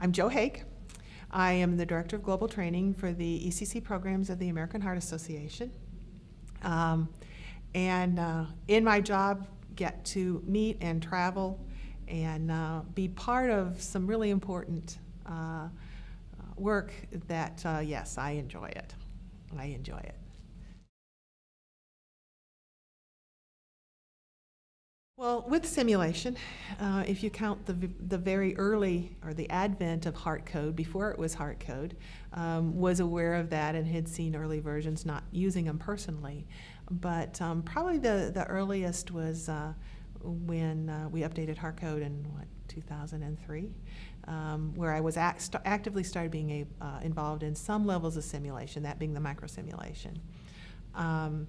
I'm Jo Haag. I am the Director of Global Training for the ECC programs of the American Heart Association. In my job, get to meet and travel and be part of some really important work that, yes, I enjoy it. I enjoy it. Well, with simulation, if you count the very early, or the advent of heart code, before it was heart code, was aware of that and had seen early versions, not using them personally. But probably the earliest was when we updated heart code in, 2003, where I was actively started being involved in some levels of simulation, that being the microsimulation. Have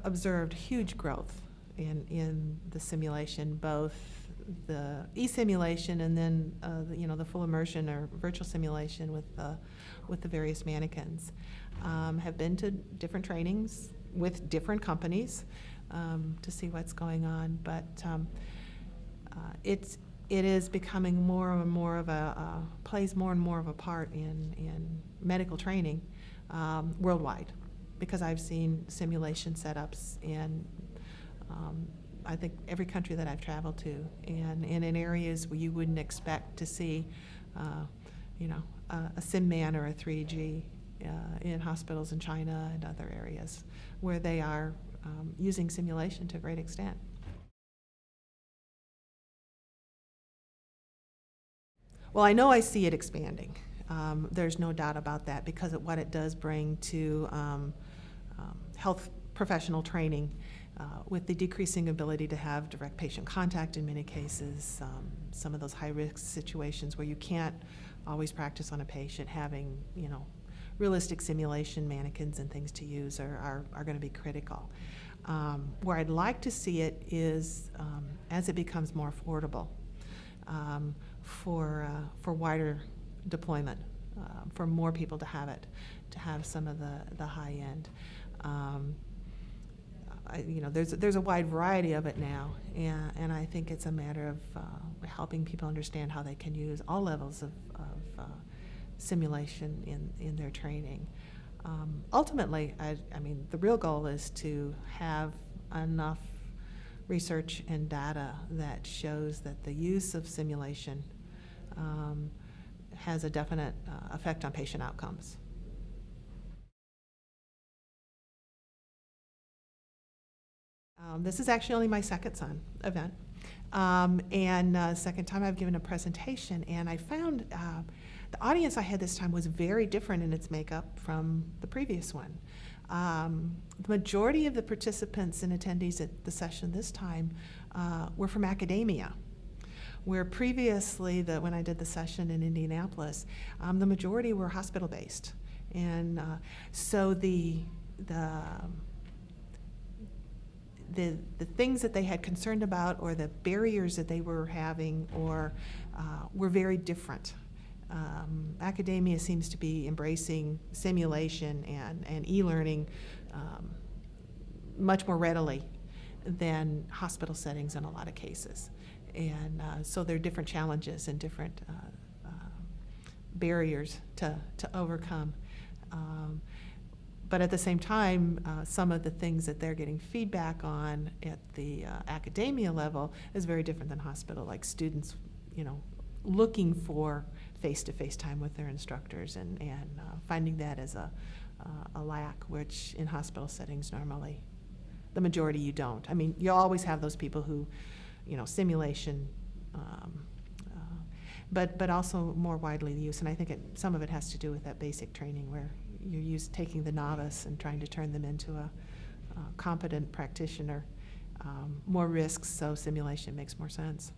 observed huge growth in the simulation, both the e-simulation and then the full immersion or virtual simulation with the various mannequins. Have been to different trainings with different companies to see what's going on, but it is becoming more and more of plays more and more of a part in medical training worldwide, because I've seen simulation setups in I think every country that I've traveled to, and in areas where you wouldn't expect to see, a SimMan or a 3G in hospitals in China and other areas where they are using simulation to a great extent. Well, I know I see it expanding. There's no doubt about that, because of what it does bring to health professional training. With the decreasing ability to have direct patient contact in many cases, some of those high-risk situations where you can't always practice on a patient, having realistic simulation mannequins and things to use are going to be critical. Where I'd like to see it is as it becomes more affordable for wider deployment, for more people to have it, to have some of the high end. There's a wide variety of it now, and I think it's a matter of helping people understand how they can use all levels of simulation in their training. Ultimately, the real goal is to have enough research and data that shows that the use of simulation has a definite effect on patient outcomes. This is actually only my second son event, and second time I've given a presentation, and I found the audience I had this time was very different in its makeup from the previous one. The majority of the participants and attendees at the session this time were from academia, where previously, when I did the session in Indianapolis, the majority were hospital-based, and so the things that they had concerned about, or the barriers that they were having, or were very different. Academia seems to be embracing simulation and e-learning much more readily than hospital settings in a lot of cases. And so there are different challenges and different barriers to overcome. But at the same time, some of the things that they're getting feedback on at the academia level is very different than hospital, like students, looking for face-to-face time with their instructors and finding that as a lack, which in hospital settings normally, the majority you don't. You'll always have those people who, simulation, but also more widely used, and I think some of it has to do with that basic training where you're taking the novice and trying to turn them into a competent practitioner. More risks, so simulation makes more sense.